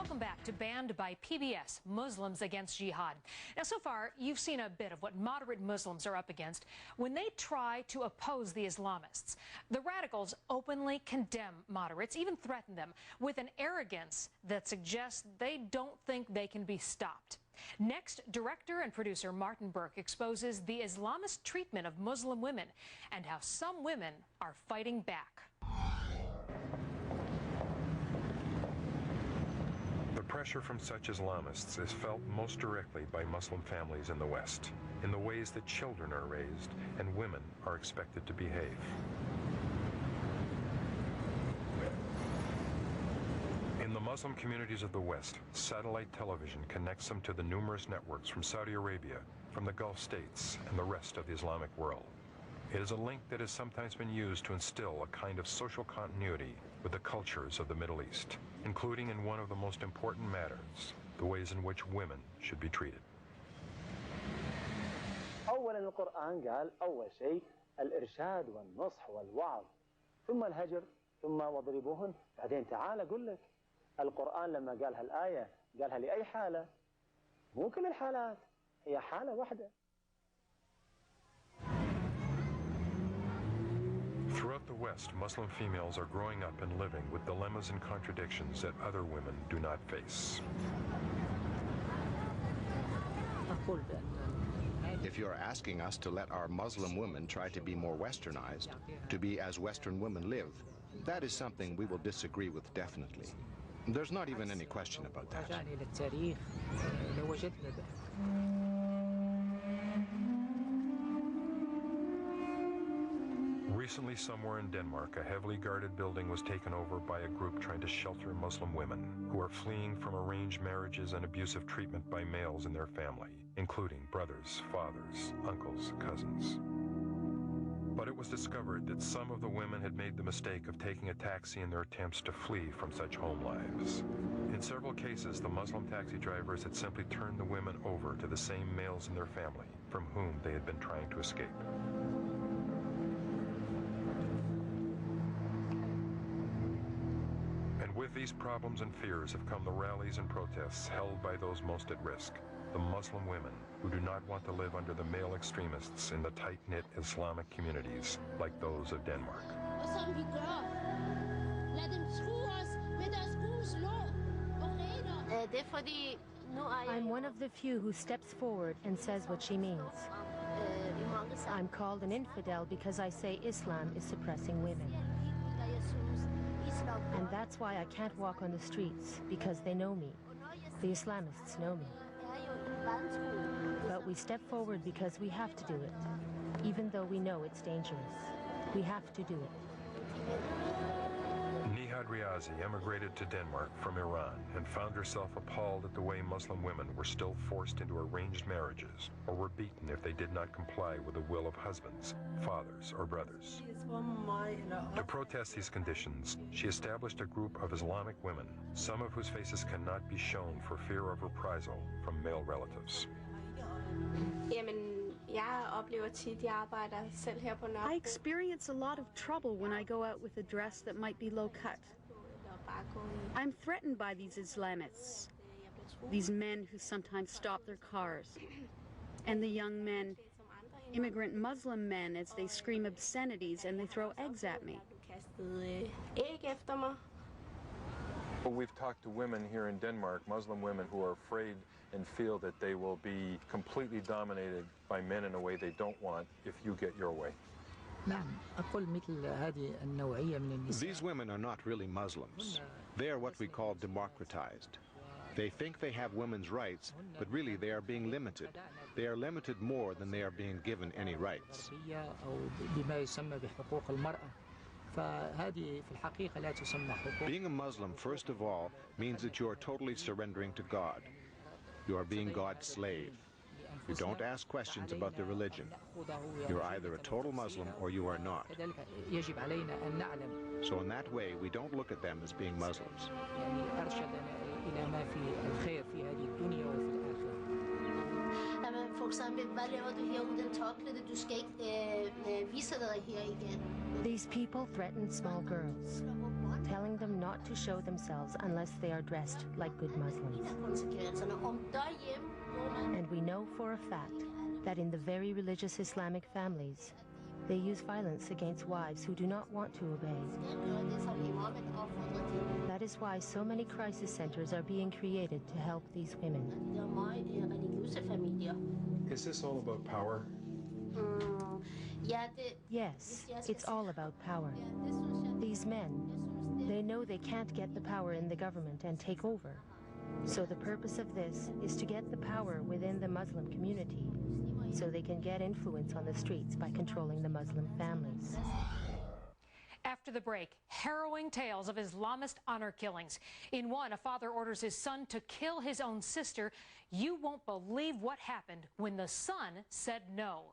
Welcome back to Banned by PBS, Muslims Against Jihad. Now, so far, you've seen a bit of what moderate Muslims are up against when they try to oppose the Islamists. The radicals openly condemn moderates, even threaten them with an arrogance that suggests they don't think they can be stopped. Next, director and producer Martin Burke exposes the Islamist treatment of Muslim women and how some women are fighting back. The pressure from such Islamists is felt most directly by Muslim families in the West, in the ways that children are raised and women are expected to behave. In the Muslim communities of the West, satellite television connects them to the numerous networks from Saudi Arabia, from the Gulf states, and the rest of the Islamic world. It is a link that has sometimes been used to instill a kind of social continuity with the cultures of the Middle East, including in one of the most important matters, the ways in which women should be treated. أولا القرآن قال أول شيء الإرشاد والنصح والوعظ ثم الهجر ثم واضربوهن بعدين تعال أقول لك القرآن لما قال هالآية قالها لأي حالة مو كل الحالات هي حالة واحدة. Throughout the West, Muslim females are growing up and living with dilemmas and contradictions that other women do not face. If you're asking us to let our Muslim women try to be more westernized, to be as Western women live, that is something we will disagree with definitely. There's not even any question about that. Recently, somewhere in Denmark, a heavily guarded building was taken over by a group trying to shelter Muslim women who are fleeing from arranged marriages and abusive treatment by males in their family, including brothers, fathers, uncles, cousins. But it was discovered that some of the women had made the mistake of taking a taxi in their attempts to flee from such home lives. In several cases, the Muslim taxi drivers had simply turned the women over to the same males in their family from whom they had been trying to escape. And with these problems and fears have come the rallies and protests held by those most at risk, the Muslim women who do not want to live under the male extremists in the tight-knit Islamic communities like those of Denmark. I'm one of the few who steps forward and says what she means. I'm called an infidel because I say Islam is suppressing women. And that's why I can't walk on the streets, because they know me. The Islamists know me. But we step forward because we have to do it, even though we know it's dangerous. We have to do it. Riazi emigrated to Denmark from Iran and found herself appalled at the way Muslim women were still forced into arranged marriages or were beaten if they did not comply with the will of husbands, fathers, or brothers. To protest these conditions, she established a group of Islamic women, some of whose faces cannot be shown for fear of reprisal from male relatives. I experience a lot of trouble when I go out with a dress that might be low cut. I'm threatened by these Islamists, these men who sometimes stop their cars, and the young men, immigrant Muslim men, as they scream obscenities and they throw eggs at me. We've talked to women here in Denmark, Muslim women, who are afraid and feel that they will be completely dominated by men in a way they don't want if you get your way. These women are not really Muslims. They are what we call democratized. They think they have women's rights, but really they are being limited. They are limited more than they are being given any rights. Being a Muslim, first of all, means that you are totally surrendering to God. You are being God's slave. You don't ask questions about the religion. You're either a total Muslim or you are not. So in that way, we don't look at them as being Muslims. These people threaten small girls. telling them not to show themselves unless they are dressed like good Muslims. And we know for a fact that in the very religious Islamic families, they use violence against wives who do not want to obey. That is why so many crisis centers are being created to help these women. Is this all about power? Yes, it's all about power. These men, they know they can't get the power in the government and take over. So the purpose of this is to get the power within the Muslim community, so they can get influence on the streets by controlling the Muslim families. After the break, harrowing tales of Islamist honor killings. In one, a father orders his son to kill his own sister. You won't believe what happened when the son said no.